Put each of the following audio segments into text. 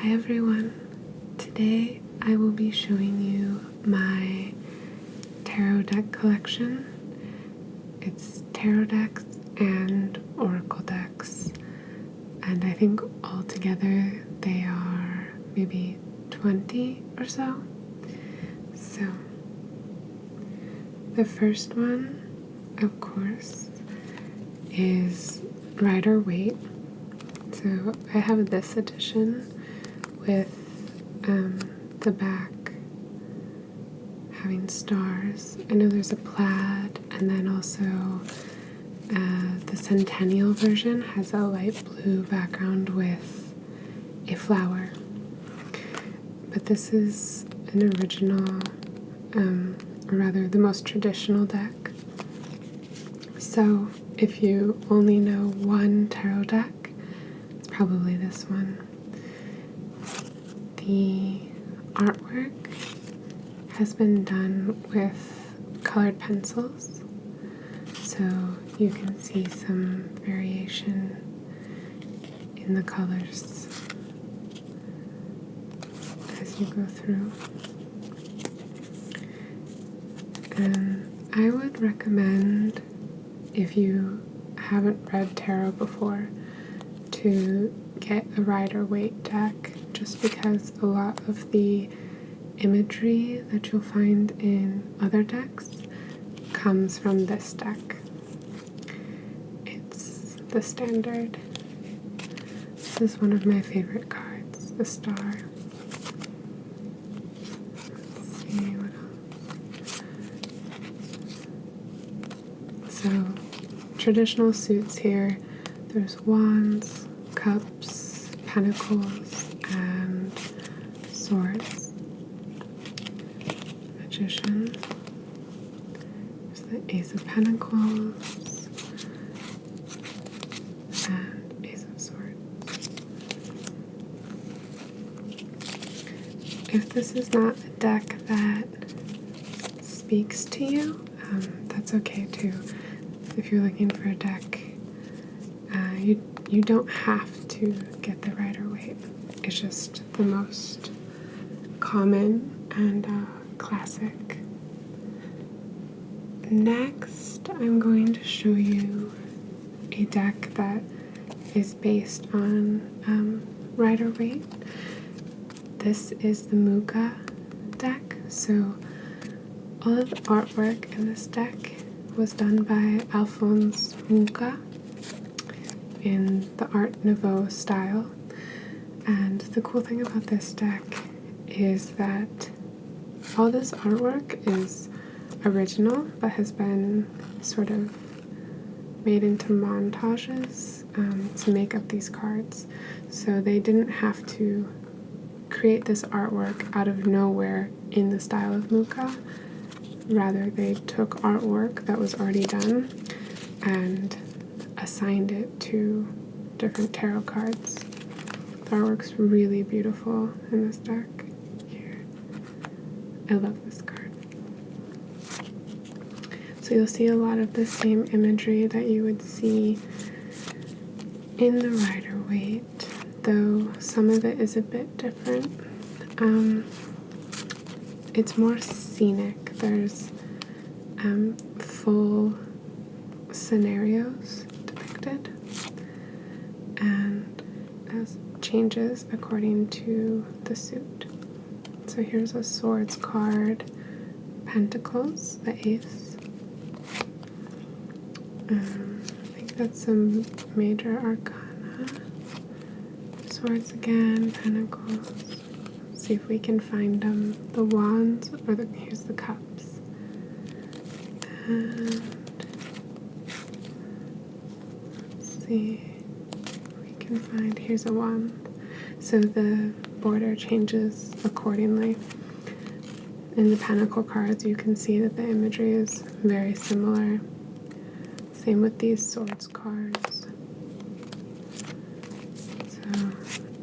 Hi everyone, today I will be showing you my tarot deck collection. It's tarot decks and oracle decks, and I think altogether they are maybe 20 or so. So the first one, of course, is Rider Waite. So I have this edition with the back having stars. I know there's a plaid, and then also the Centennial version has a light blue background with a flower. But this is an original, or rather the most traditional deck. So if you only know one tarot deck, it's probably this one. The artwork has been done with colored pencils, so you can see some variation in the colors as you go through. And I would recommend, if you haven't read tarot before, to get a Rider Waite deck, just because a lot of the imagery that you'll find in other decks comes from this deck. It's the standard. This is one of my favorite cards, the star. Let's see what else. So, traditional suits here. There's wands, cups, pentacles, and swords. Magician. There's the Ace of Pentacles and Ace of Swords. If this is not a deck that speaks to you, that's okay too. If you're looking for a deck, you don't have to get the Rider Waite. It's just the most common and classic. Next, I'm going to show you a deck that is based on Rider Waite. This is the Mucha deck. So all of the artwork in this deck was done by Alphonse Mucha in the Art Nouveau style. And the cool thing about this deck is that all this artwork is original, but has been sort of made into montages to make up these cards. So they didn't have to create this artwork out of nowhere in the style of Mucha. Rather, they took artwork that was already done and assigned it to different tarot cards. The artwork's really beautiful in this deck. Here. I love this card. So you'll see a lot of the same imagery that you would see in the Rider Waite, though some of it is a bit different. It's more scenic. There's full scenarios depicted, and as changes according to the suit. So here's a swords card, pentacles, the ace. I think that's some major arcana. Swords again, pentacles. Let's see if we can find the wands, or here's the cups. And let's see if we can find, here's a wand. So the border changes accordingly. In the pentacle cards, you can see that the imagery is very similar. Same with these swords cards. So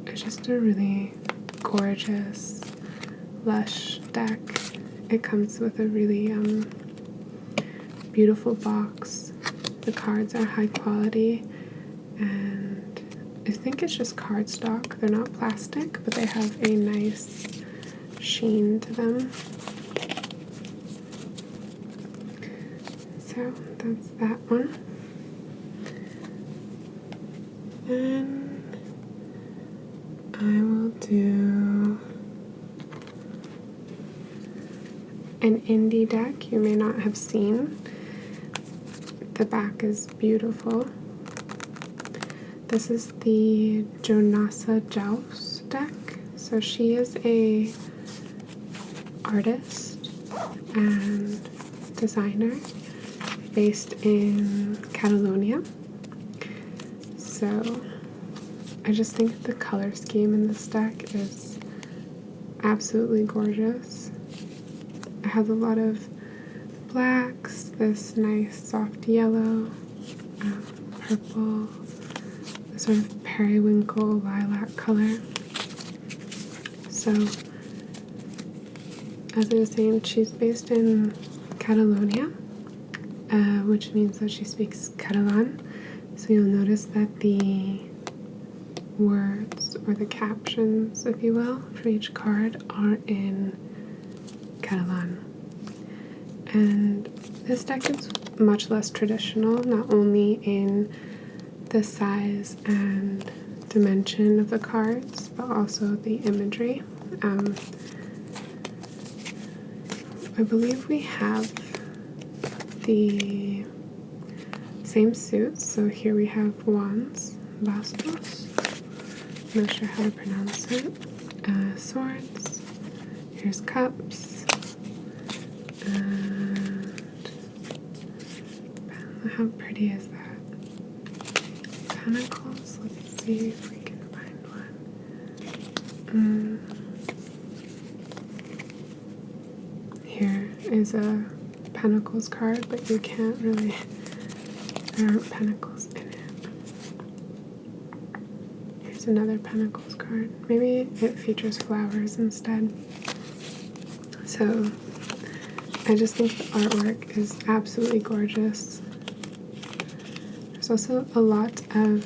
it's just a really gorgeous, lush deck. It comes with a really beautiful box. The cards are high quality, and I think it's just cardstock. They're not plastic, but they have a nice sheen to them. So that's that one. And I will do an indie deck you may not have seen. The back is beautiful. This is the Jonasa Jaus deck. So she is a artist and designer based in Catalonia. So I just think the color scheme in this deck is absolutely gorgeous. It has a lot of blacks, this nice soft yellow, purple, this sort of periwinkle lilac color. So, as I was saying, she's based in Catalonia, which means that she speaks Catalan. So you'll notice that the words, or the captions, if you will, for each card are in Catalan. And this deck is much less traditional, not only in the size and dimension of the cards, but also the imagery. I believe we have the same suits. So here we have wands, bastos, I'm not sure how to pronounce it, swords, here's cups, and how pretty is that? Pentacles, let's see if we can find one. Here is a Pentacles card, but you can't really, there aren't Pentacles in it. Here's another Pentacles card. Maybe it features flowers instead. So I just think the artwork is absolutely gorgeous. There's also a lot of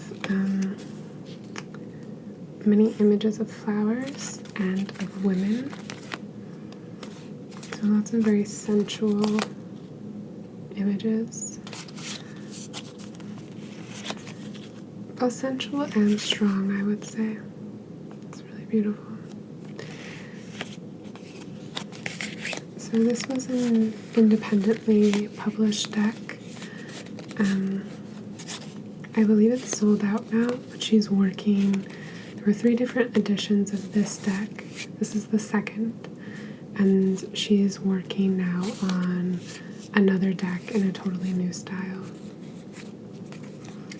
many images of flowers and of women. So lots of very sensual images. Both sensual and strong, I would say. It's really beautiful. So this was an independently published deck. I believe it's sold out now, but she's working. There were 3 different editions of this deck. This is the second, and she's working now on another deck in a totally new style.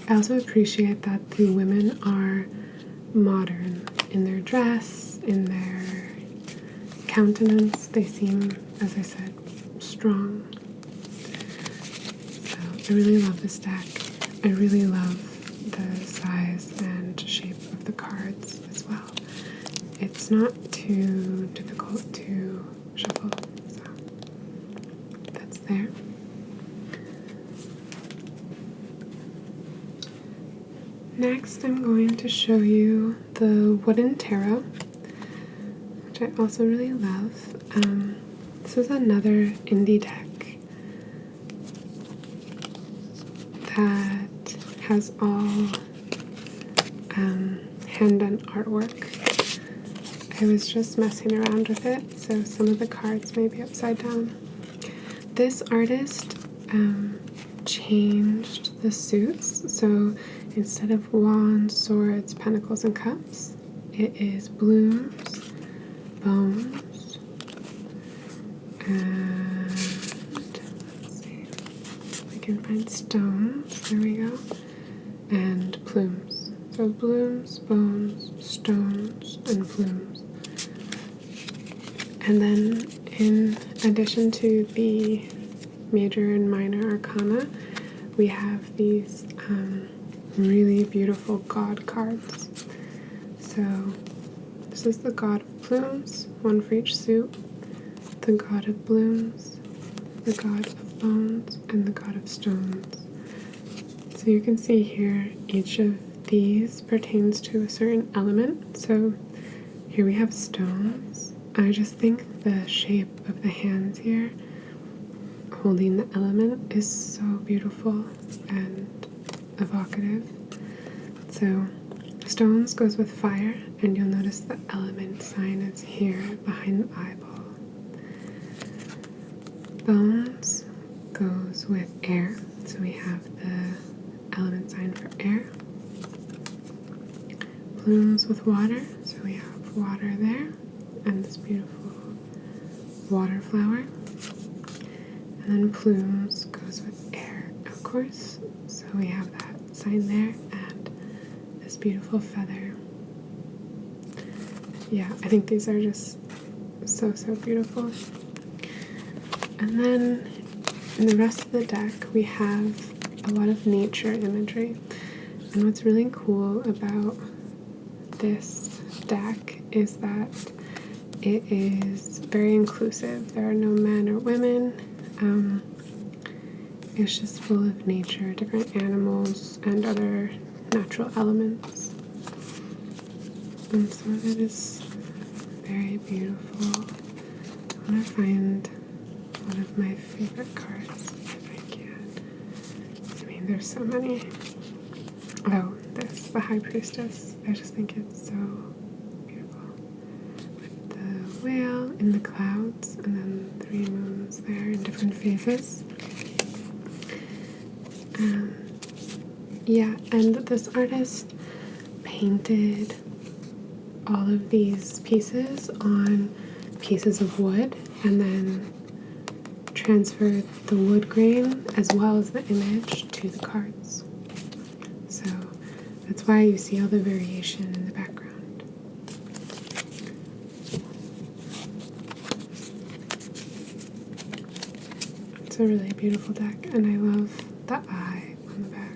I also appreciate that the women are modern in their dress, in their countenance. They seem, as I said, strong. So I really love this deck. I really love the size and shape of the cards as well. It's not too difficult to shuffle, so that's there. Next, I'm going to show you the Wooden Tarot, which I also really love. This is another indie deck that has all hand-done artwork. I was just messing around with it, so some of the cards may be upside down. This artist changed the suits, so instead of wands, swords, pentacles, and cups, it is blooms, bones, and let's see if we can find stones. There we go. And plumes. So blooms, bones, stones, and plumes. And then in addition to the major and minor arcana, we have these really beautiful god cards. So this is the god of plumes, one for each suit, the god of blooms, the god of bones, and the god of stones. So you can see here each of these pertains to a certain element. So here we have stones. I just think the shape of the hands here holding the element is so beautiful and evocative. So stones goes with fire, and you'll notice the element sign is here behind the eyeball. Bones goes with air, so we have the element sign for air. Plumes with water, so we have water there, and this beautiful water flower. And then plumes goes with air, of course, so we have that sign there, and this beautiful feather. Yeah, I think these are just so beautiful. And then in the rest of the deck, we have a lot of nature imagery. And what's really cool about this deck is that it is very inclusive. There are no men or women. It's just full of nature, different animals, and other natural elements. And some of it is very beautiful. I want to find one of my favorite cards if I can. I mean, there's so many. Oh, this, the High Priestess. I just think it's so beautiful. With the whale in the clouds, and then 3 moons there in different phases. Yeah, and this artist painted all of these pieces on pieces of wood, and then transferred the wood grain as well as the image to the cards. So that's why you see all the variation in the background. It's a really beautiful deck, and I love the eye on the back.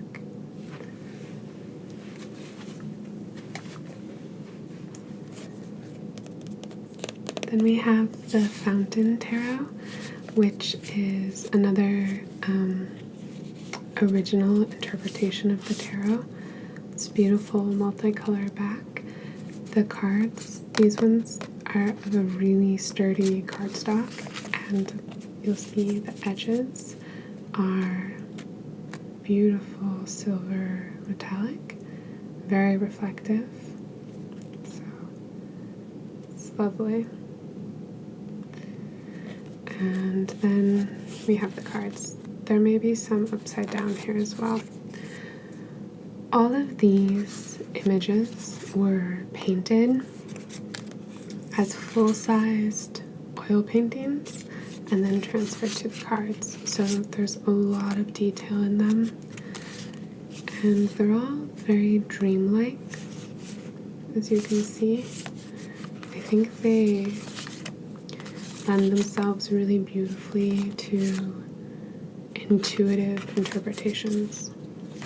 Then we have the Fountain Tarot, which is another original interpretation of the tarot. It's beautiful multicolor back. The cards, these ones are of a really sturdy cardstock, and you'll see the edges are beautiful silver metallic, very reflective, so it's lovely. And then we have the cards. There may be some upside down here as well. All of these images were painted as full-sized oil paintings and then transferred to the cards. So there's a lot of detail in them. And they're all very dreamlike, as you can see. I think they lend themselves really beautifully to intuitive interpretations.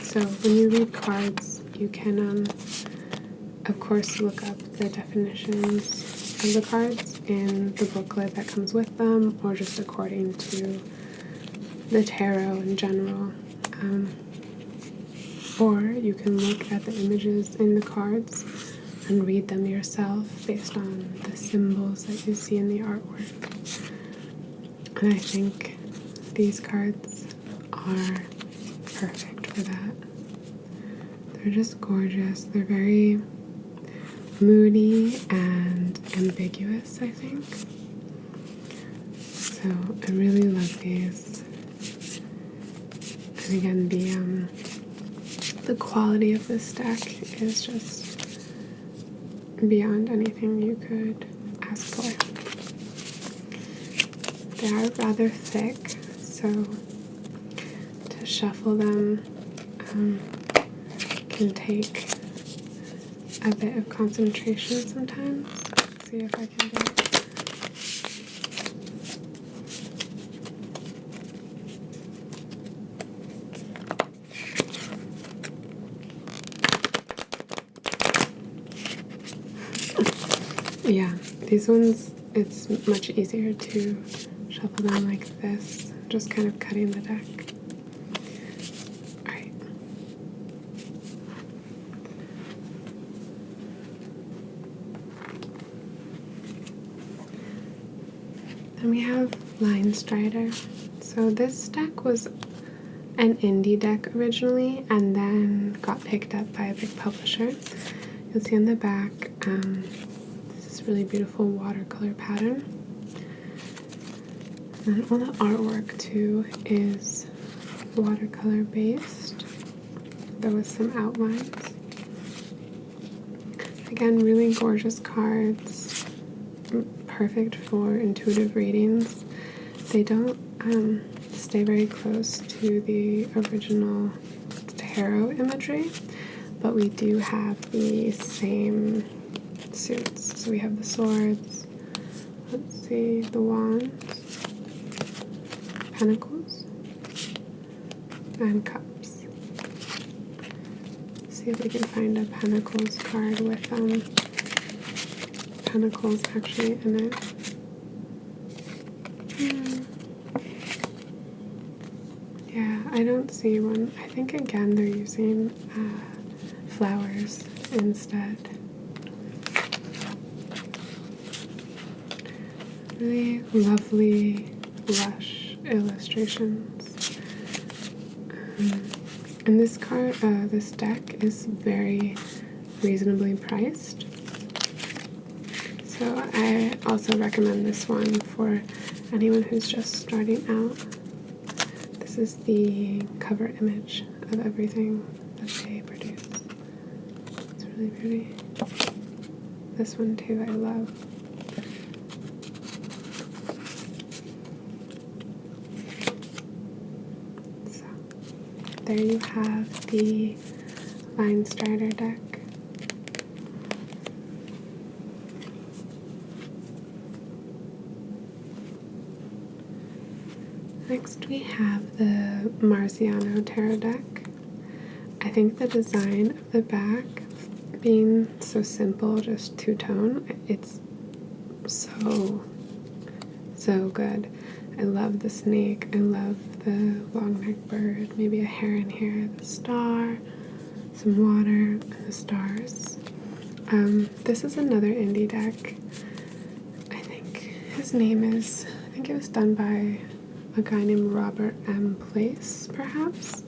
So when you read cards, you can, of course, look up the definitions of the cards in the booklet that comes with them, or just according to the tarot in general. Or you can look at the images in the cards and read them yourself based on the symbols that you see in the artwork. And I think these cards are perfect for that. They're just gorgeous. They're very moody and ambiguous, I think. So I really love these. And again, the quality of this deck is just beyond anything you could ask for. They are rather thick, so to shuffle them can take a bit of concentration sometimes. Let's see if I can do it. Yeah, these ones, it's much easier to shuffle them like this, just kind of cutting the deck. Alright. Then we have Linestrider. So this deck was an indie deck originally and then got picked up by a big publisher. You'll see on the back this really beautiful watercolor pattern. And all the artwork too is watercolor based. There was some outlines. Again, really gorgeous cards, perfect for intuitive readings. They don't stay very close to the original tarot imagery, but we do have the same suits. So we have the swords, let's see, the wands, pentacles, and cups. See if we can find a pentacles card with pentacles actually in it. Yeah, I don't see one. I think again they're using flowers instead. Really lovely, lush illustrations. And this card, this deck is very reasonably priced. So I also recommend this one for anyone who's just starting out. This is the cover image of everything that they produce. It's really pretty. This one too I love. So there you have the Linestrider deck. Next we have the Marziano Tarot deck. I think the design of the back, being so simple, just two-tone, it's so good. I love the snake, I love the long-necked bird, maybe a heron here, the star, some water, and the stars. This is another indie deck. I think his name is, I think it was done by a guy named Robert M. Place, perhaps,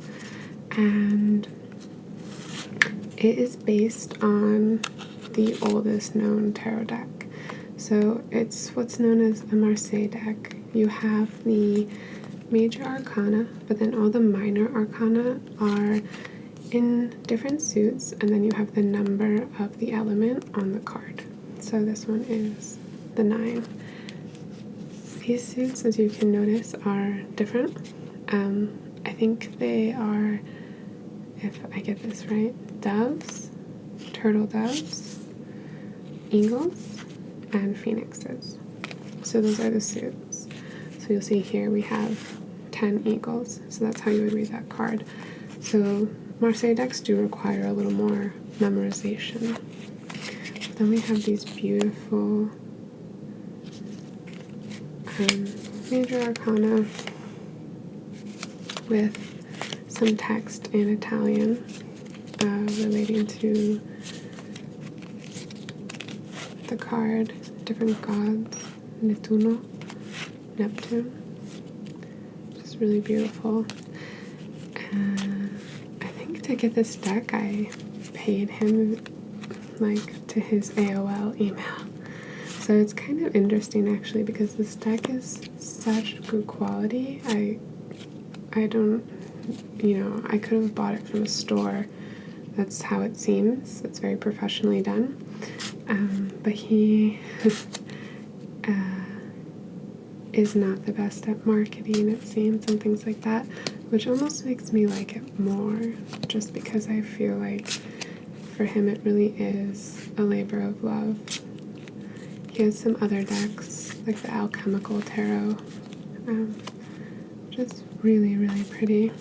and it is based on the oldest known tarot deck. So it's what's known as a Marseille deck. You have the major arcana, but then all the minor arcana are in different suits, and then you have the number of the element on the card. So this one is the 9. These suits, as you can notice, are different. I think they are, if I get this right, doves, turtle doves, eagles, and phoenixes. So those are the suits. So you'll see here we have 10 eagles. So that's how you would read that card. So Marseille decks do require a little more memorization. But then we have these beautiful major arcana with some text in Italian relating to the card, different gods, Neptune, which is really beautiful. And I think to get this deck I paid him like to his AOL email. So it's kind of interesting actually, because this deck is such good quality. I don't, I could have bought it from a store. That's how it seems. It's very professionally done. But he is not the best at marketing, it seems, and things like that, which almost makes me like it more, just because I feel like for him it really is a labor of love. He has some other decks, like the Alchemical Tarot, which is really, really pretty.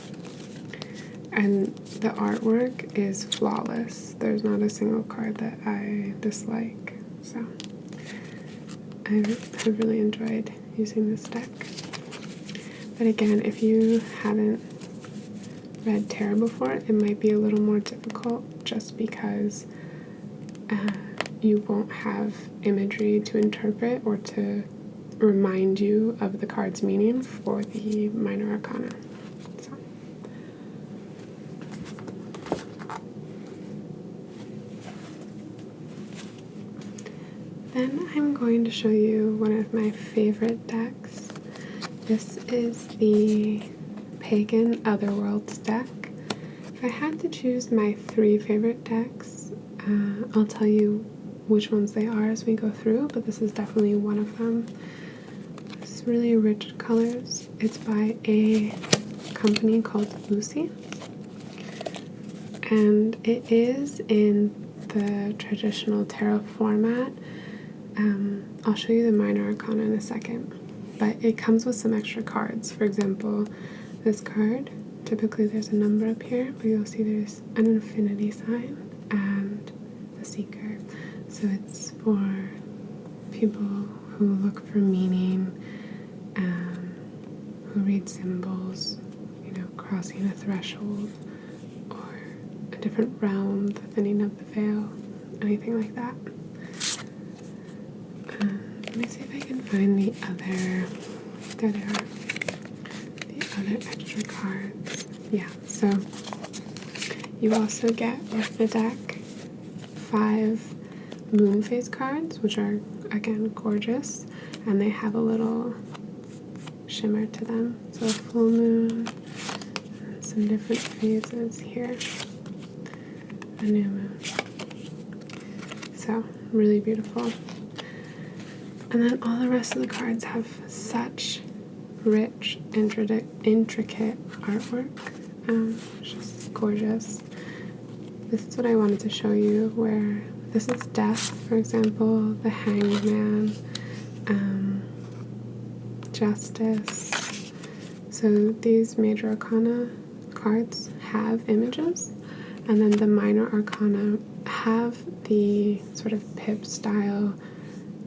And the artwork is flawless. There's not a single card that I dislike. So I have really enjoyed using this deck. But again, if you haven't read tarot before, it might be a little more difficult just because you won't have imagery to interpret or to remind you of the card's meaning for the minor arcana. So. Then I'm going to show you one of my favorite decks. This is the Pagan Otherworlds deck. If I had to choose my 3 favorite decks, I'll tell you which ones they are as we go through, but this is definitely one of them. It's really rich colors. It's by a company called Lucy, and it is in the traditional tarot format. I'll show you the minor arcana in a second, but it comes with some extra cards. For example, this card, typically there's a number up here, but you'll see there's an infinity sign and the seeker. So it's for people who look for meaning, who read symbols, crossing a threshold, or a different realm, the thinning of the veil, anything like that. Let me see if I can find the other, there they are, the other extra cards. Yeah, so you also get with the deck 5 moon phase cards, which are, again, gorgeous, and they have a little shimmer to them. So a full moon, and some different phases here, a new moon. So, really beautiful. And then all the rest of the cards have such rich, intricate artwork, which is gorgeous. This is what I wanted to show you, where this is Death, for example, the Hanged Man, Justice. So these major arcana cards have images, and then the minor arcana have the sort of pip style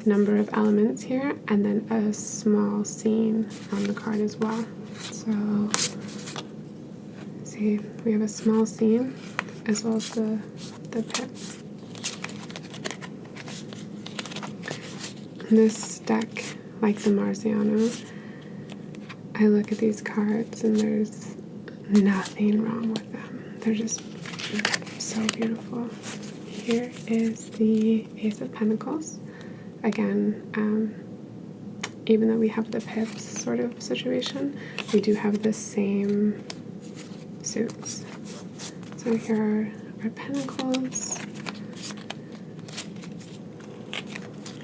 number of elements here, and then a small scene on the card as well. So see, we have a small scene as well as the pip. This deck, like the Marziano, I look at these cards and there's nothing wrong with them. They're just so beautiful. Here is the Ace of Pentacles. Again, even though we have the pips sort of situation, we do have the same suits. So here are our pentacles.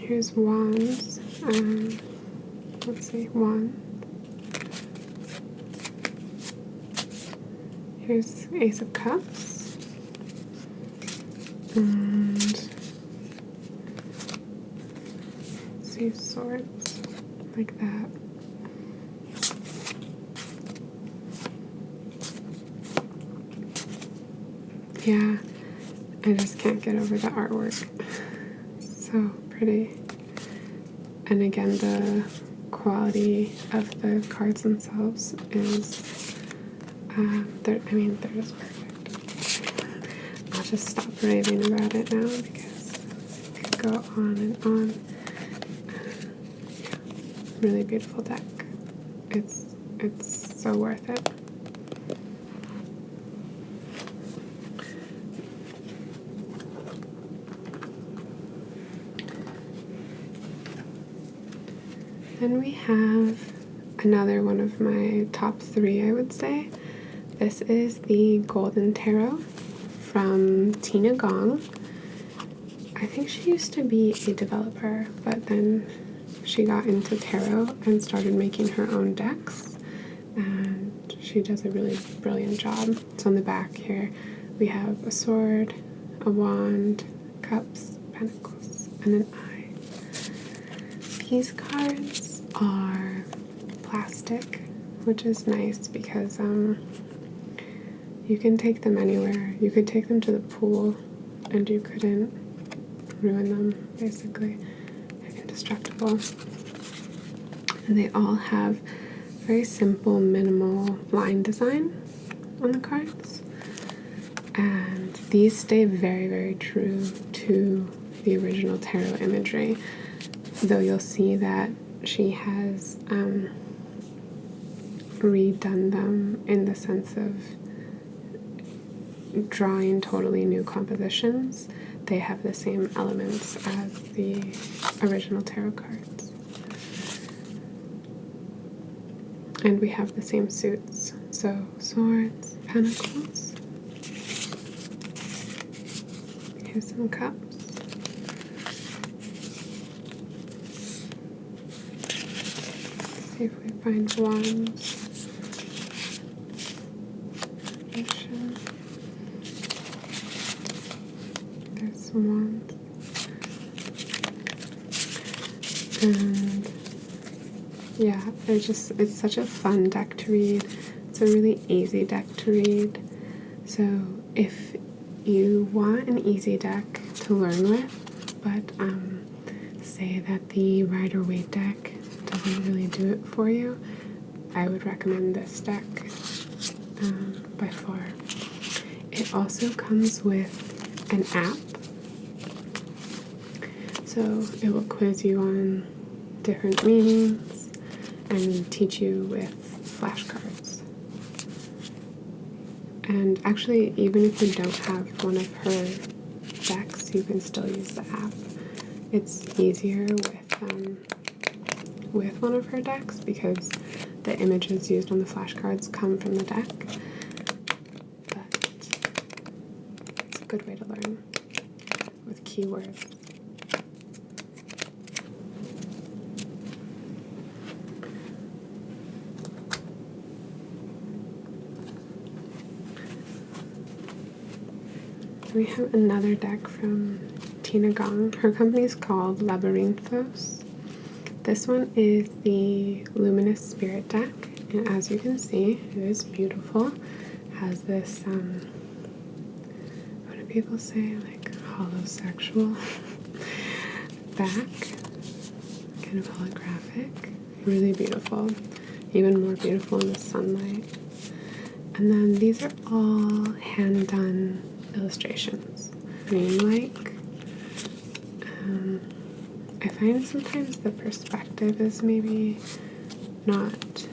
Here's wands. Let's see, wand. Here's Ace of Cups. And see, swords, like that. Yeah, I just can't get over the artwork. So pretty. And again, the quality of the cards themselves is, they're just perfect. I'll just stop raving about it now because it could go on and on. Yeah, really beautiful deck. It's so worth it. Then we have another one of my top 3, I would say. This is the Golden Tarot from Tina Gong. I think she used to be a developer, but then she got into tarot and started making her own decks, and she does a really brilliant job. So on the back here we have a sword, a wand, cups, pentacles, and an eye. These cards are plastic, which is nice because you can take them anywhere. You could take them to the pool and you couldn't ruin them, basically. They're indestructible. And they all have very simple, minimal line design on the cards. And these stay very, very true to the original tarot imagery. Though you'll see that she has redone them in the sense of drawing totally new compositions. They have the same elements as the original tarot cards. And we have the same suits. So swords, pentacles. Here's some cups. See if we find wands. There's some wands. And yeah, it's such a fun deck to read. It's a really easy deck to read. So if you want an easy deck to learn with, but say that the Rider-Waite deck doesn't really do it for you, I would recommend this deck by far. It also comes with an app, so it will quiz you on different meanings and teach you with flashcards. And actually, even if you don't have one of her decks, you can still use the app. It's easier with one of her decks because the images used on the flashcards come from the deck. But it's a good way to learn with keywords. We have another deck from Tina Gong. Her company is called Labyrinthos. This one is the Luminous Spirit deck, and as you can see, it is beautiful. It has this, what do people say, like holosexual back, kind of holographic. Really beautiful, even more beautiful in the sunlight. And then these are all hand-done illustrations. I mean, like, I find sometimes the perspective is maybe not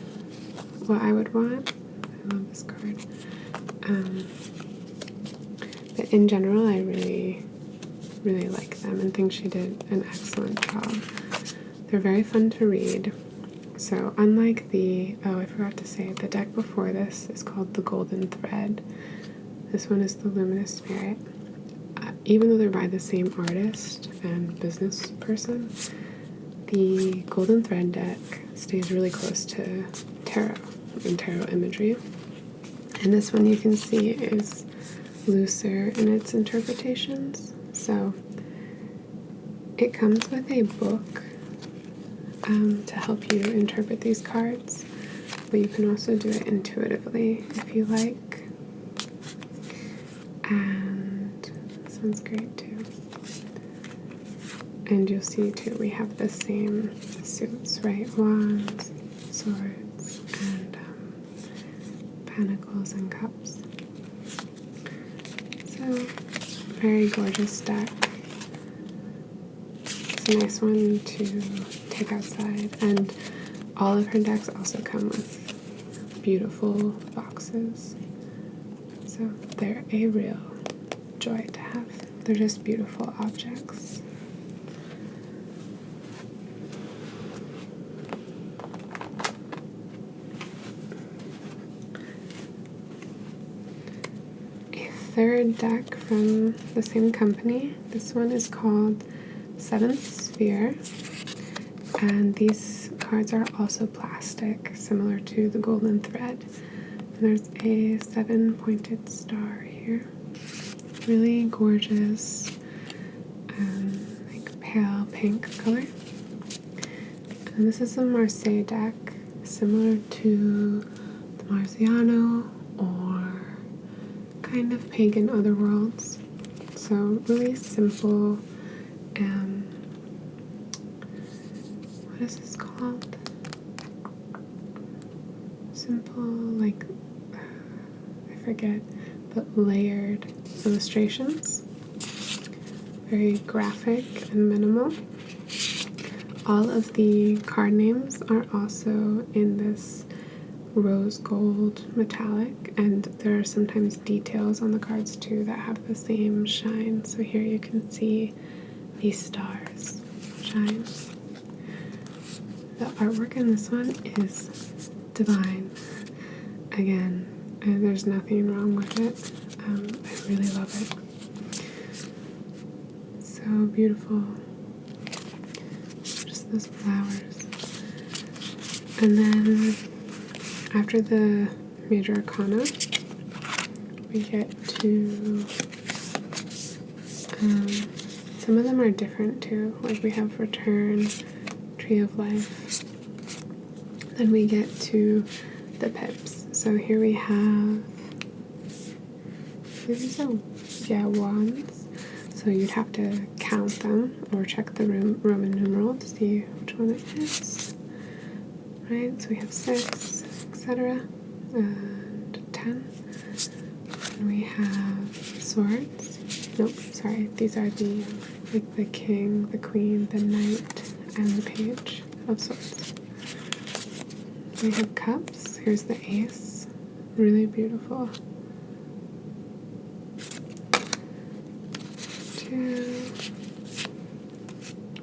what I would want. I love this card. But in general, I really, really like them and think she did an excellent job. They're very fun to read. So unlike I forgot to say, the deck before this is called the Golden Thread. This one is the Luminous Spirit. Even though they're by the same artist and business person, the Golden Thread deck stays really close to tarot and tarot imagery. And this one you can see is looser in its interpretations. So it comes with a book to help you interpret these cards, but you can also do it intuitively if you like. And this one's great too. And you'll see too, we have the same suits, right? Wands, swords, and pentacles and cups. So, very gorgeous deck. It's a nice one to take outside. And all of her decks also come with beautiful boxes. So they're a real joy to have. They're just beautiful objects. A third deck from the same company. This one is called Seventh Sphere. And these cards are also plastic, similar to the Golden Thread. There's a 7-pointed star here. Really gorgeous, like pale pink color. And this is a Marseille deck, similar to the Marziano or kind of Pagan Otherworlds. So really simple. What is this called? Simple, like, I forget, but layered illustrations. Very graphic and minimal. All of the card names are also in this rose gold metallic, and there are sometimes details on the cards too that have the same shine. So here you can see these stars shine. The artwork in this one is divine. Again, there's nothing wrong with it. I really love it. So beautiful. Just those flowers. And then after the major arcana, we get to, some of them are different too. Like we have Return, Tree of Life. Then we get to the pips. So here we have, these are, wands. So you'd have to count them or check the Roman numeral to see which one it is. Right, so we have 6, etc. and 10. And we have swords. Nope, sorry, these are the, like the king, the queen, the knight, and the page of swords. We have cups. Here's the ace. Really beautiful. 2,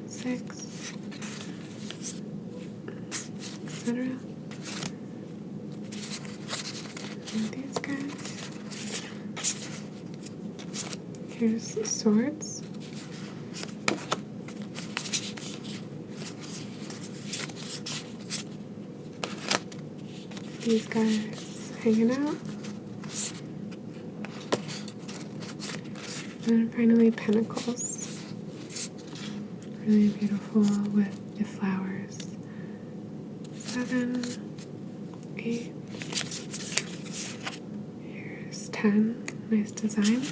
6, etc. And these guys. Here's the swords. These guys hanging out. And then finally pentacles. Really beautiful with the flowers. 7, 8. Here's 10. Nice design.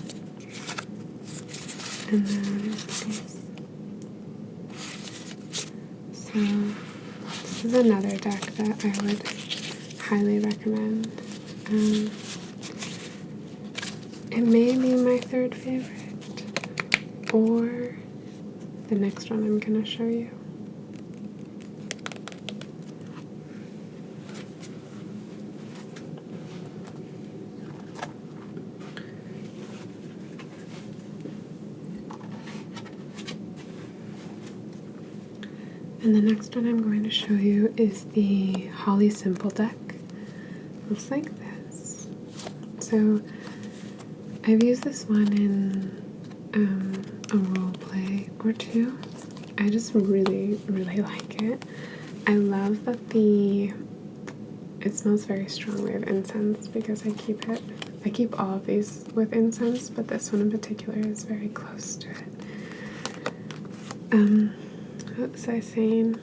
And then these. So this is another deck that I would highly recommend. It may be my third favorite, or the next one I'm going to show you. And the next one I'm going to show you is the Holly Simple deck. Looks like this. So I've used this one in a role play or two. I just really, really like it. I love that it smells very strongly of incense because I keep all of these with incense, but this one in particular is very close to it. What was I saying?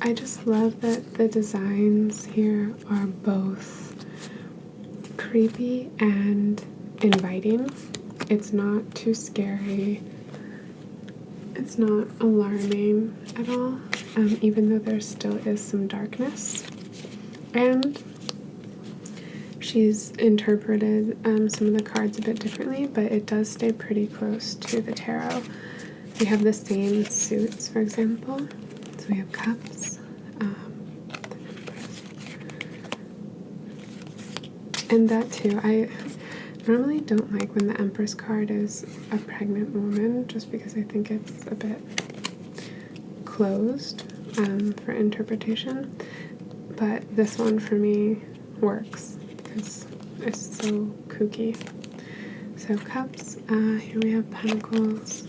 I just love that the designs here are both creepy and inviting. It's not too scary. It's not alarming at all, even though there still is some darkness. And she's interpreted some of the cards a bit differently, but it does stay pretty close to the tarot. We have the same suits, for example. So we have cups. And that too, I normally don't like when the Empress card is a pregnant woman, just because I think it's a bit closed for interpretation. But this one for me works because it's so kooky. So cups, here we have pentacles.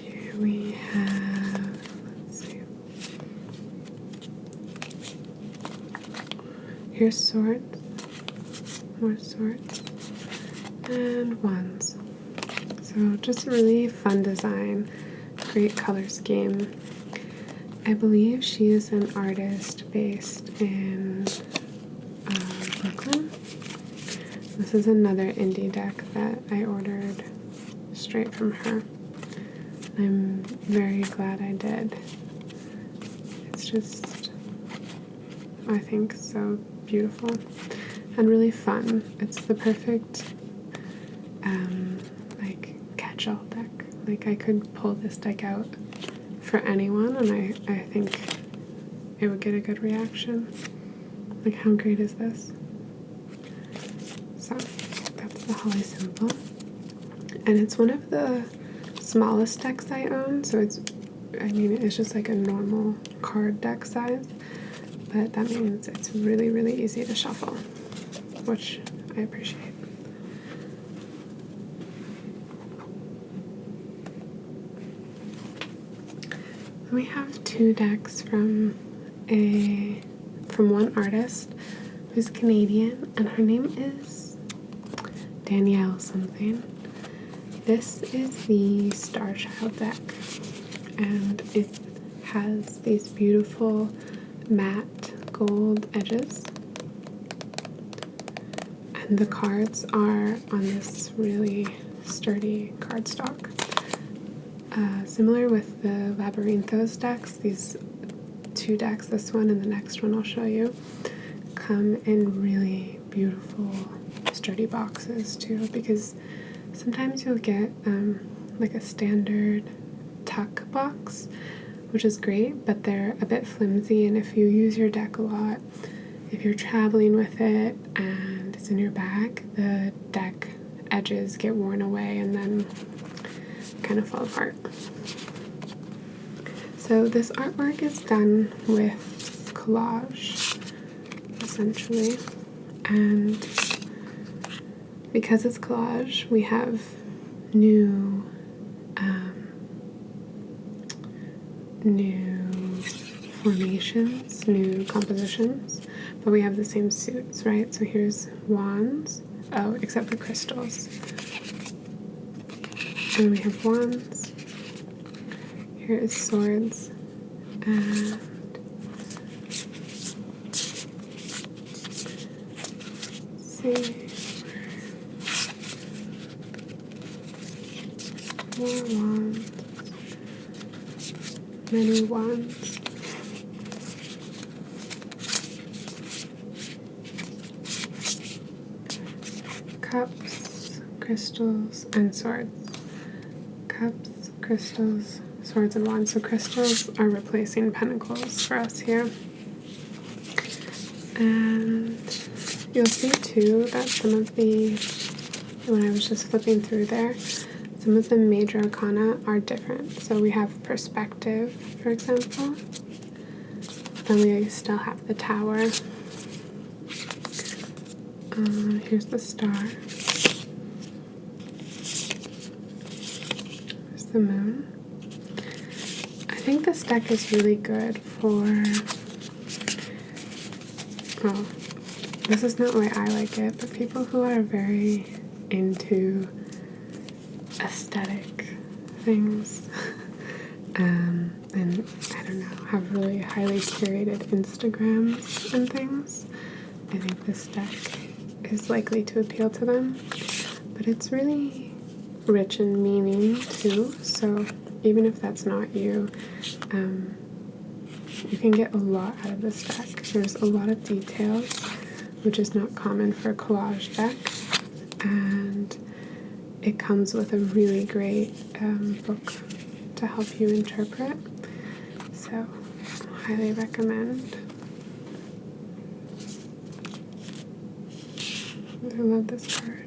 Here we have, let's see. Here's swords. More swords. And wands. So just a really fun design. Great color scheme. I believe she is an artist based in Brooklyn. This is another indie deck that I ordered straight from her. I'm very glad I did. It's just, I think, so beautiful and really fun. It's the perfect like catch-all deck. Like, I could pull this deck out for anyone, and I think it would get a good reaction. Like, how great is this? So, that's the Holly symbol. And it's one of the smallest decks I own, so it's just like a normal card deck size, but that means it's really, really easy to shuffle, which I appreciate. We have two decks from one artist who's Canadian, and her name is Danielle something. This is the Starchild deck, and it has these beautiful matte gold edges, and the cards are on this really sturdy cardstock. Similar with the Labyrinthos decks, these two decks, this one and the next one I'll show you, come in really beautiful sturdy boxes too, because sometimes you'll get like a standard tuck box, which is great, but they're a bit flimsy, and if you use your deck a lot, if you're traveling with it and it's in your bag, the deck edges get worn away and then kind of fall apart. So this artwork is done with collage, essentially, and because it's collage, we have new formations, new compositions, but we have the same suits, right? So here's wands, except for crystals. And we have wands. Here is swords, and let's see, more wands, many wands. Cups, crystals, and swords. Cups, crystals, swords, and wands. So crystals are replacing pentacles for us here. And you'll see too that some of the, when I was just flipping through there, some of the major arcana are different. So we have perspective, for example. Then we still have the tower. Here's the star. Here's the moon. I think this deck is really good for, well, this is not the way I like it, but people who are very into aesthetic things and I don't know, have really highly curated Instagrams and things. I think this deck is likely to appeal to them, but it's really rich in meaning too, so even if that's not you, you can get a lot out of this deck. There's a lot of details, which is not common for a collage deck, and it comes with a really great book to help you interpret, so highly recommend. I love this card.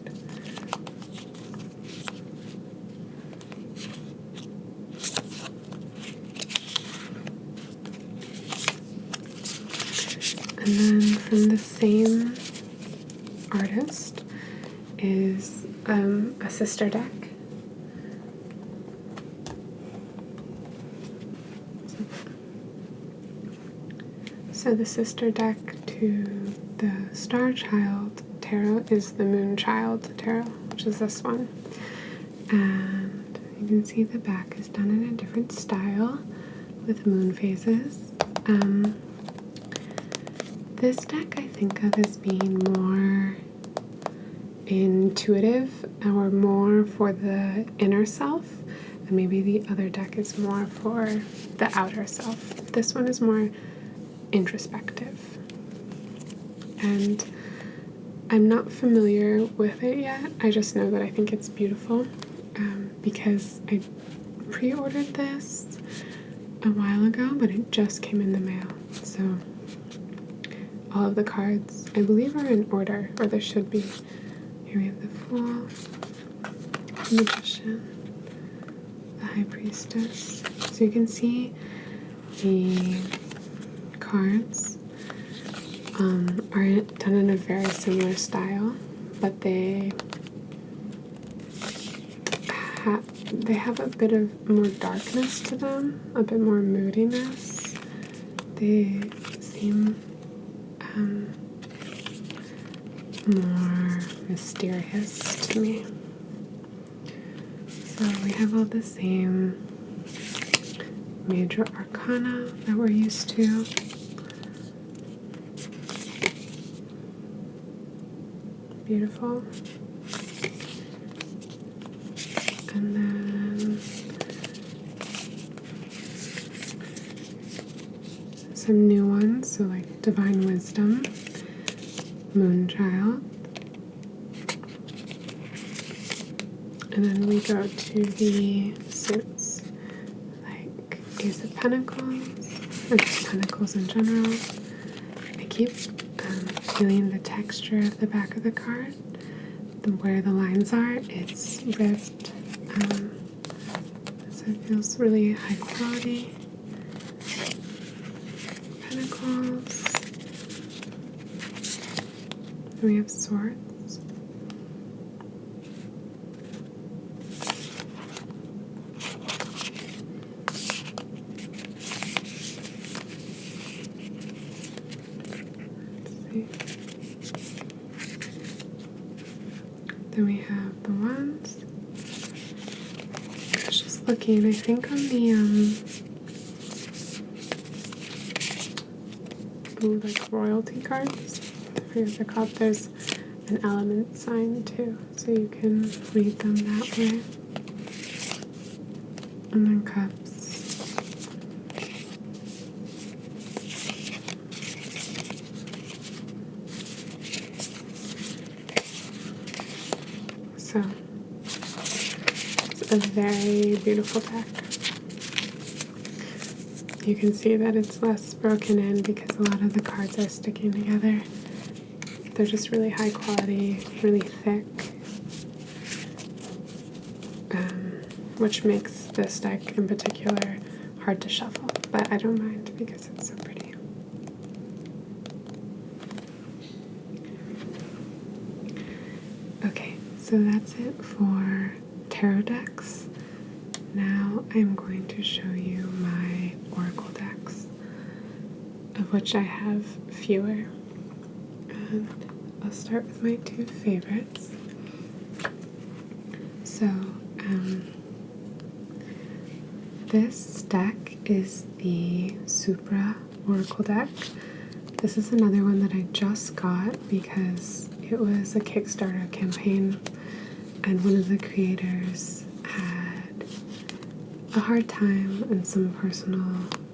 And then from the same artist is a sister deck. So the sister deck to the Starchild Tarot is the Moonchild Tarot, which is this one. And you can see the back is done in a different style with moon phases. This deck I think of as being more intuitive or more for the inner self, and maybe the other deck is more for the outer self. This one is more introspective, and I'm not familiar with it yet. I just know that I think it's beautiful, because I pre-ordered this a while ago, but it just came in the mail. So all of the cards, I believe, are in order, or there should be. Here we have the Fool, Magician, the High Priestess. So you can see the cards are done in a very similar style, but they have a bit of more darkness to them, a bit more moodiness. They seem more mysterious to me. So we have all the same major arcana that we're used to. Beautiful. And then some new ones, so like Divine Wisdom, Moonchild, and then we go to the suits, like Ace of Pentacles, or just Pentacles in general. I keep feeling the texture of the back of the card, where the lines are, it's ribbed, so it feels really high quality. Pentacles. And we have Swords. Then we have the Wands. I was just looking, I think on the like royalty cards, I forget what they're called, there's an element sign too, so you can read them that way. And then Cups. So it's a very beautiful deck. You can see that it's less broken in because a lot of the cards are sticking together. They're just really high quality, really thick, which makes this deck in particular hard to shuffle, but I don't mind because it's so pretty. Okay, so that's it for tarot decks. Now I'm going to show you my oracle decks, of which I have fewer. And I'll start with my two favorites. So, this deck is the Supra oracle deck. This is another one that I just got because it was a Kickstarter campaign, and one of the creators had a hard time and some personal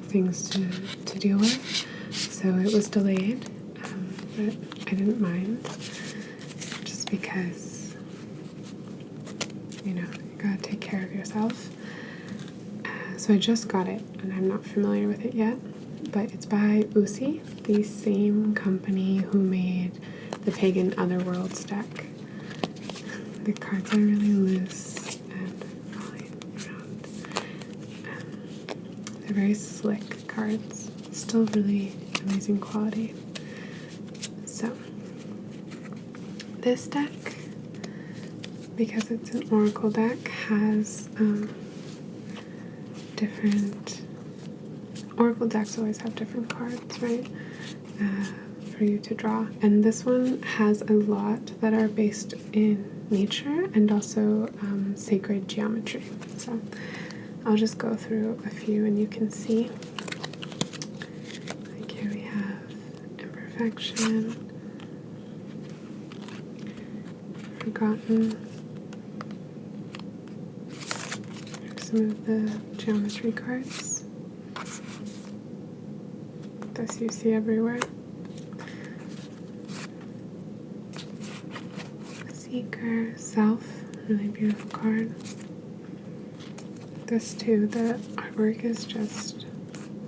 things to deal with, so it was delayed, but I didn't mind, just because, you gotta take care of yourself. So I just got it, and I'm not familiar with it yet, but it's by Usi, the same company who made the Pagan Otherworlds deck. The cards are really loose and falling around. They're very slick cards, still really amazing quality. So, this deck, because it's an oracle deck, has different... Oracle decks always have different cards, right, for you to draw. And this one has a lot that are based in nature and also sacred geometry. So I'll just go through a few and you can see. Like here we have Imperfection, Forgotten. Some of the geometry cards. This you see everywhere. Seeker, Self, really beautiful card. this too. The artwork is just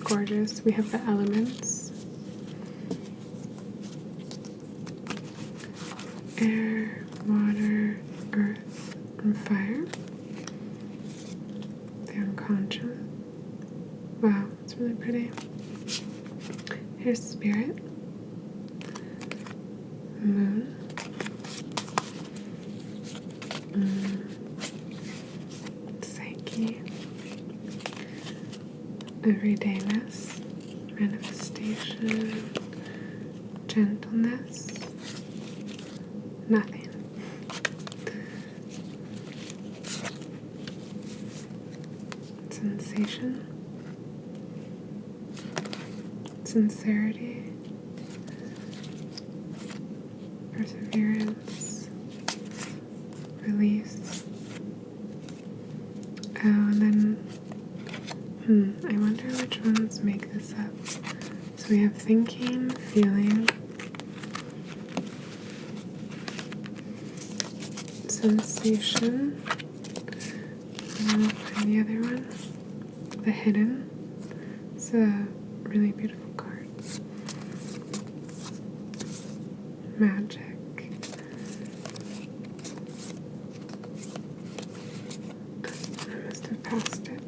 gorgeous. We have the elements: air, water, earth, and fire. The unconscious. Wow, it's really pretty. Here's spirit, moon, psyche, everydayness, manifestation, gentleness, nothing. Sensation, sincerity, perseverance, release. Oh, and then, I wonder which ones make this up. So we have thinking, feeling, sensation, and I'll find the other one, the hidden. It's a really beautiful card. Magic. I must have passed it.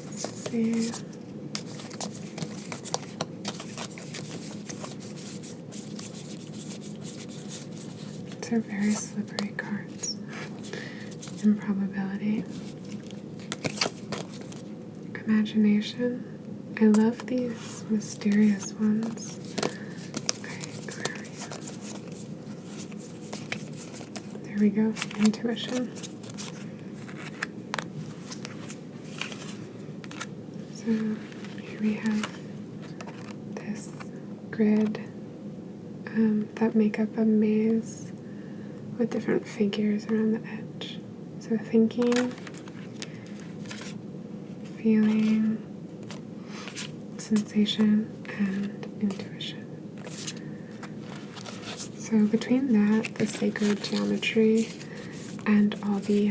Let's see. These are very slippery cards. Improbability. Imagination. I love these mysterious ones. Okay, where are you? There we go. Intuition. So here we have this grid that make up a maze with different figures around the edge. So thinking, feeling, sensation, and intuition. So between that, the sacred geometry, and all the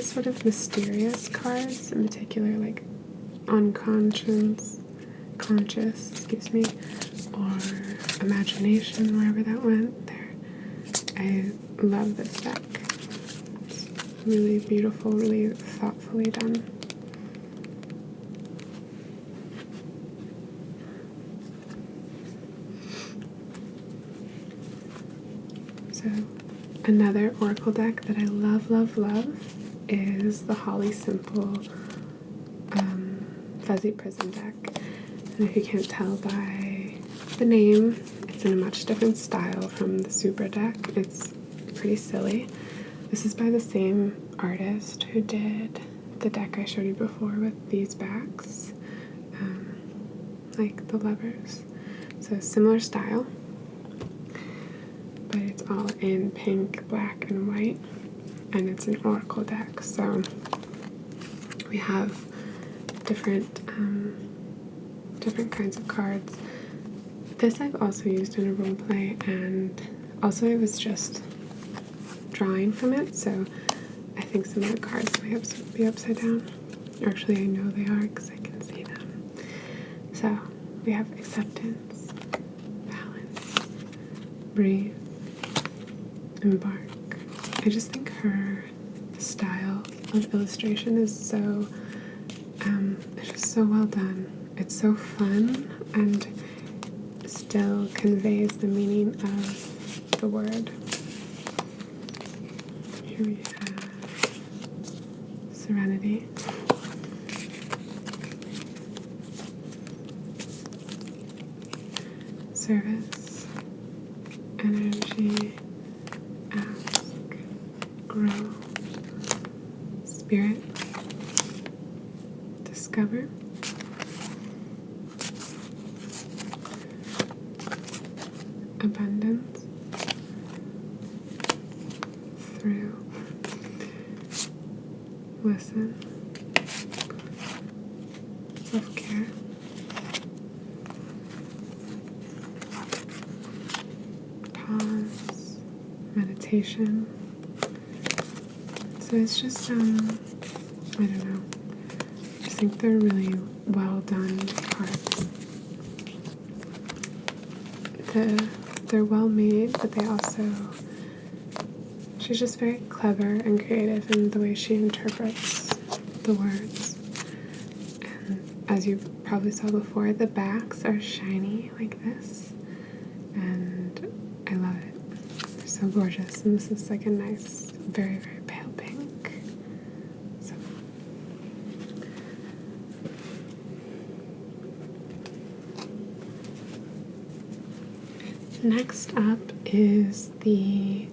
sort of mysterious cards, in particular like unconscious, conscious, or imagination, wherever that went there. I love this deck. It's really beautiful, really thoughtfully done. So another oracle deck that I love, love, love is the Holly Simple Fuzzy Prism deck. And if you can't tell by the name, it's in a much different style from the Supra deck. It's pretty silly. This is by the same artist who did the deck I showed you before with these backs, like the lovers. So similar style, but it's all in pink, black, and white, and it's an oracle deck. So we have different kinds of cards. This I've also used in a role play, and also I was just drawing from it, so I think some of the cards might be upside down. Actually, I know they are because I can see them. So we have acceptance, balance, breathe, embark. I just think her style of illustration is so it's just so well done. It's so fun and still conveys the meaning of the word. Here we have serenity, service, energy, ask, grow, spirit, discover, abundance, through, listen, self-care, pause, meditation. So it's just, I don't know. I just think they're really well done cards. They're well made, but they also, she's just very clever and creative in the way she interprets the words. And as you probably saw before, the backs are shiny like this, and I love it. They're so gorgeous, and this is like a nice, very, very pale pink. So next up is the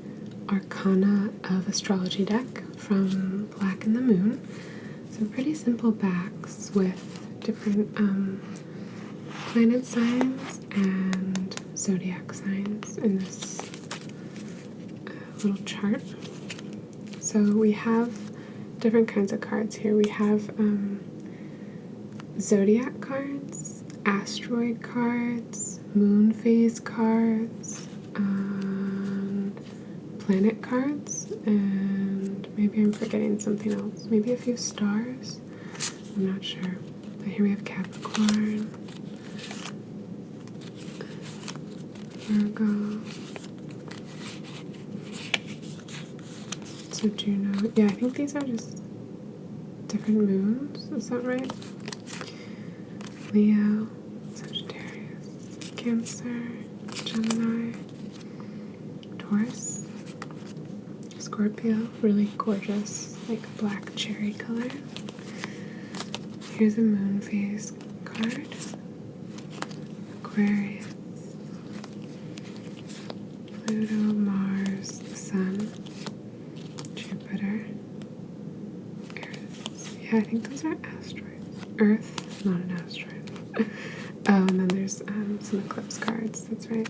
Arcana of Astrology deck from Black and the Moon. So pretty simple backs with different planet signs and zodiac signs in this little chart. So we have different kinds of cards here. We have zodiac cards, asteroid cards, moon phase cards, planet cards, and maybe I'm forgetting something else. Maybe a few stars. I'm not sure. But here we have Capricorn, Virgo, so Juno. Yeah, I think these are just different moons. Is that right? Leo, Sagittarius, Cancer, Gemini, Taurus, Scorpio, really gorgeous, like black cherry color. Here's a moon phase card. Aquarius, Pluto, Mars, the Sun, Jupiter, Earth. Yeah, I think those are asteroids. Earth, not an asteroid. Oh, and then there's some eclipse cards. That's right.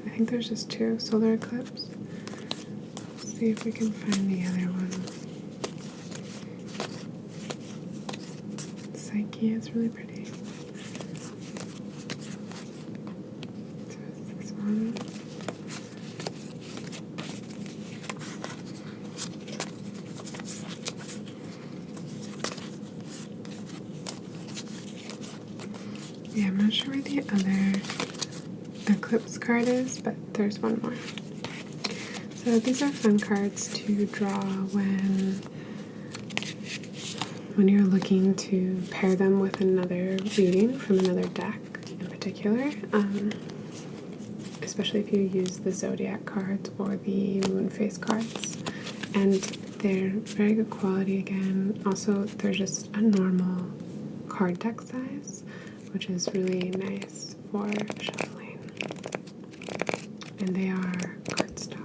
I think there's just 2. Solar eclipse. Let's see if we can find the other one. Psyche is really pretty. So it's this one. Yeah, I'm not sure where the other eclipse card is, but there's one more. So these are fun cards to draw when you're looking to pair them with another reading from another deck in particular, especially if you use the zodiac cards or the moon phase cards. And they're very good quality again. Also, they're just a normal card deck size, which is really nice for shuffling. And they are cardstock.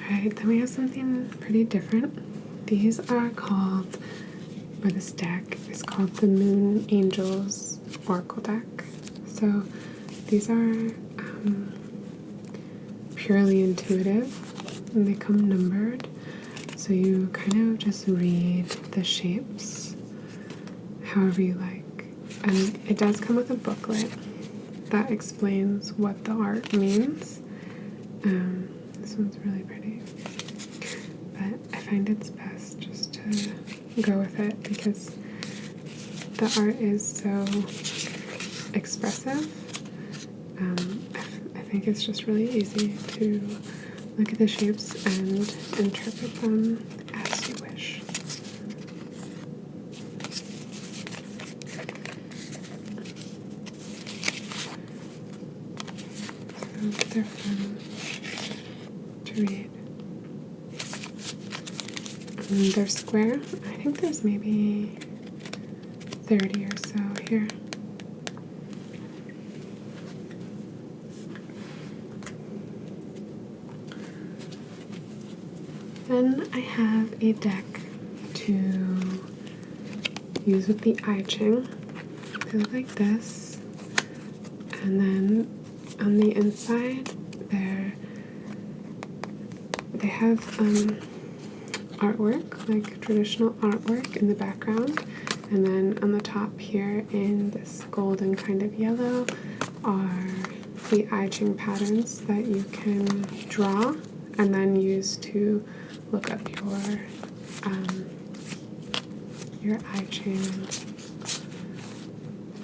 Alright, then we have something pretty different. These are called, or this deck is called the Moon Angels Oracle deck. So these are purely intuitive, and they come numbered. So you kind of just read the shapes however you like. And it does come with a booklet that explains what the art means. This one's really pretty. But I find it's best just to go with it because the art is so expressive. I think it's just really easy to look at the shapes and interpret them as you wish. So they're fun to read. And they're square. I think there's maybe 30 or so here. Then I have a deck to use with the I Ching. They look like this. And then on the inside, they have artwork, like traditional artwork in the background. And then on the top here in this golden kind of yellow are the I Ching patterns that you can draw and then use to look up your I Ching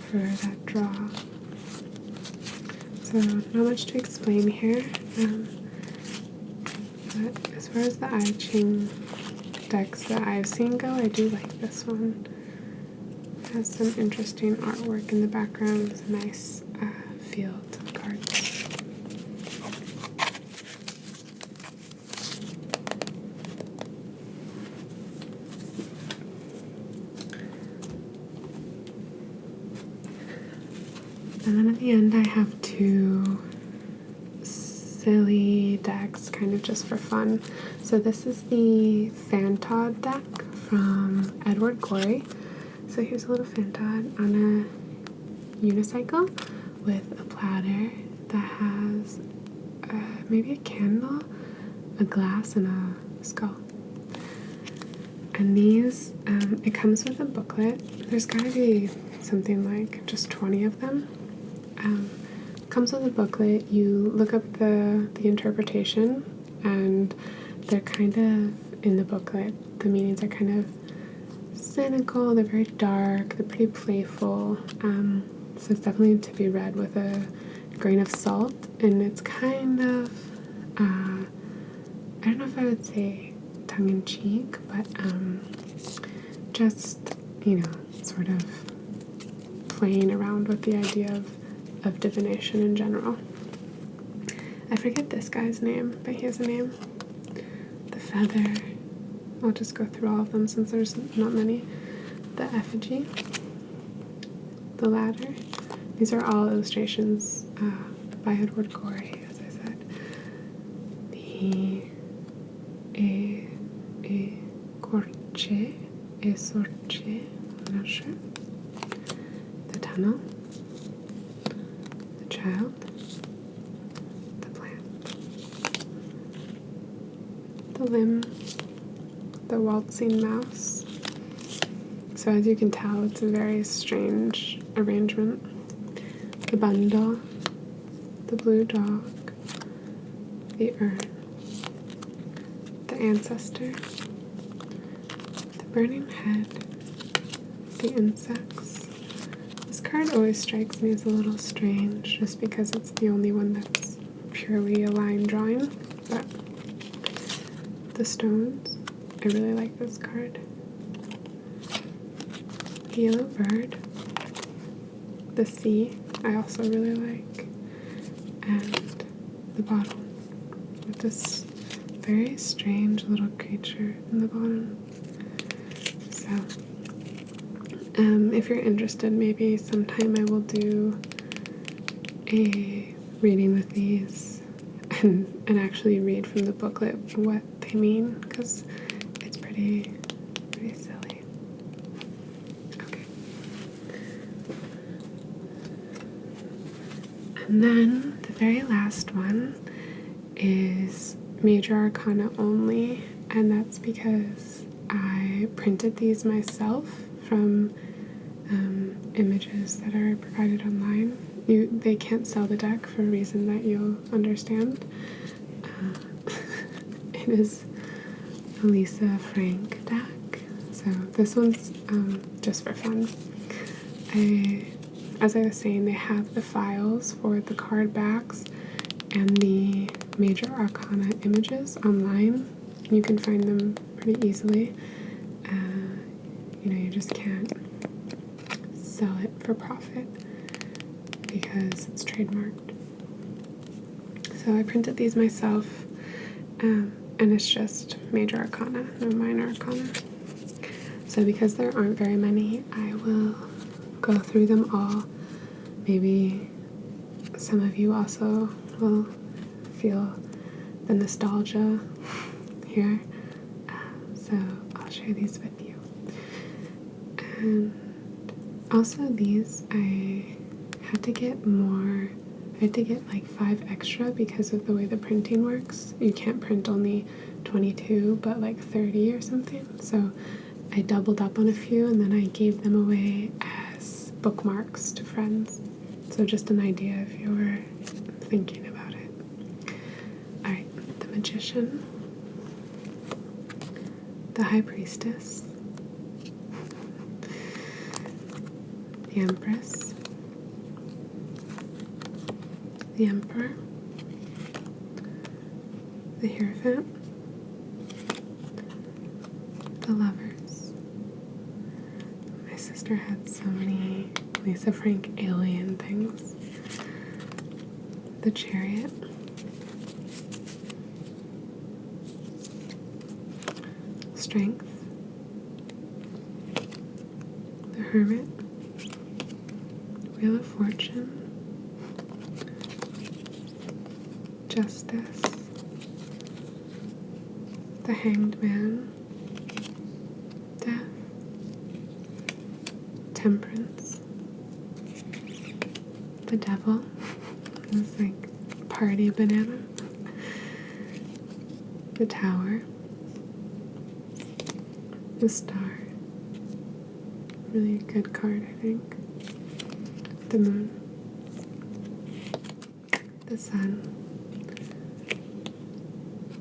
for that draw. So not much to explain here, but as far as the I Ching decks that I've seen go, I do like this one. It has some interesting artwork in the background. It's a nice field of cards. And then at the end I have two silly decks, kind of just for fun. So this is the Fantod deck from Edward Gorey. So here's a little Fantod on a unicycle with a platter that has maybe a candle, a glass, and a skull. And these, it comes with a booklet. There's gotta be something like just 20 of them. Comes with a booklet. You look up the interpretation, and they're kind of, in the booklet, the meanings are kind of cynical, they're very dark, they're pretty playful, so it's definitely to be read with a grain of salt, and it's kind of, I don't know if I would say tongue-in-cheek, but just, you know, sort of playing around with the idea of divination in general. I forget this guy's name, but he has a name. The Feather. I'll just go through all of them since there's not many. The Effigy. The Ladder. These are all illustrations by Edward Gorey, as I said. The Corche, Sorche, I'm not sure. The Tunnel. The Child. The Plant. The Limb. The Waltzing Mouse. So as you can tell, it's a very strange arrangement. The Bundle. The Blue Dog. The Urn. The Ancestor. The Burning Head. The Insects. This card always strikes me as a little strange, just because it's the only one that's purely a line drawing, but the Stones. I really like this card. The Yellow Bird. The Sea, I also really like. And the Bottle, with this very strange little creature in the bottom. So, if you're interested, maybe sometime I will do a reading with these and actually read from the booklet what they mean, because it's pretty silly. Okay. And then the very last one is Major Arcana only, and that's because I printed these myself from images that are provided online. They can't sell the deck for a reason that you'll understand. It is a Lisa Frank deck, so this one's just for fun. As I was saying, they have the files for the card backs and the Major Arcana images online. You can find them pretty easily. You just can't sell it for profit because it's trademarked. So I printed these myself, and it's just Major Arcana, no Minor Arcana. So because there aren't very many, I will go through them all. Maybe some of you also will feel the nostalgia here. So I'll share these with you. And also these, I had to get more. I had to get like 5 extra because of the way the printing works. You can't print only 22, but like 30 or something. So I doubled up on a few and then I gave them away as bookmarks to friends. So just an idea if you were thinking about it. Alright, the Magician, the High Priestess, the Empress, the Emperor, the Hierophant, the Lovers. My sister had so many Lisa Frank alien things. The Chariot, Strength, the Hermit, Wheel of Fortune, Justice, the Hanged Man, Death, Temperance, the Devil, this like party banana, the Tower, the Star, really good card I think, the Moon, the Sun,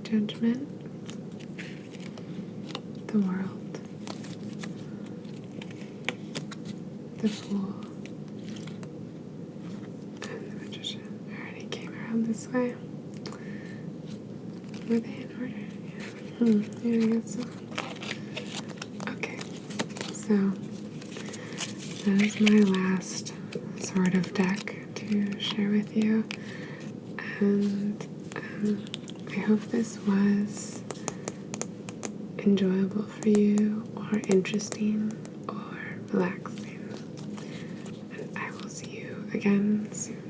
Judgment, the World, the Fool, and the Magician. I already came around this way. Were they in order? Yeah, I guess so. Okay, so that is my last sort of deck to share with you, and I hope this was enjoyable for you, or interesting, or relaxing. And I will see you again soon.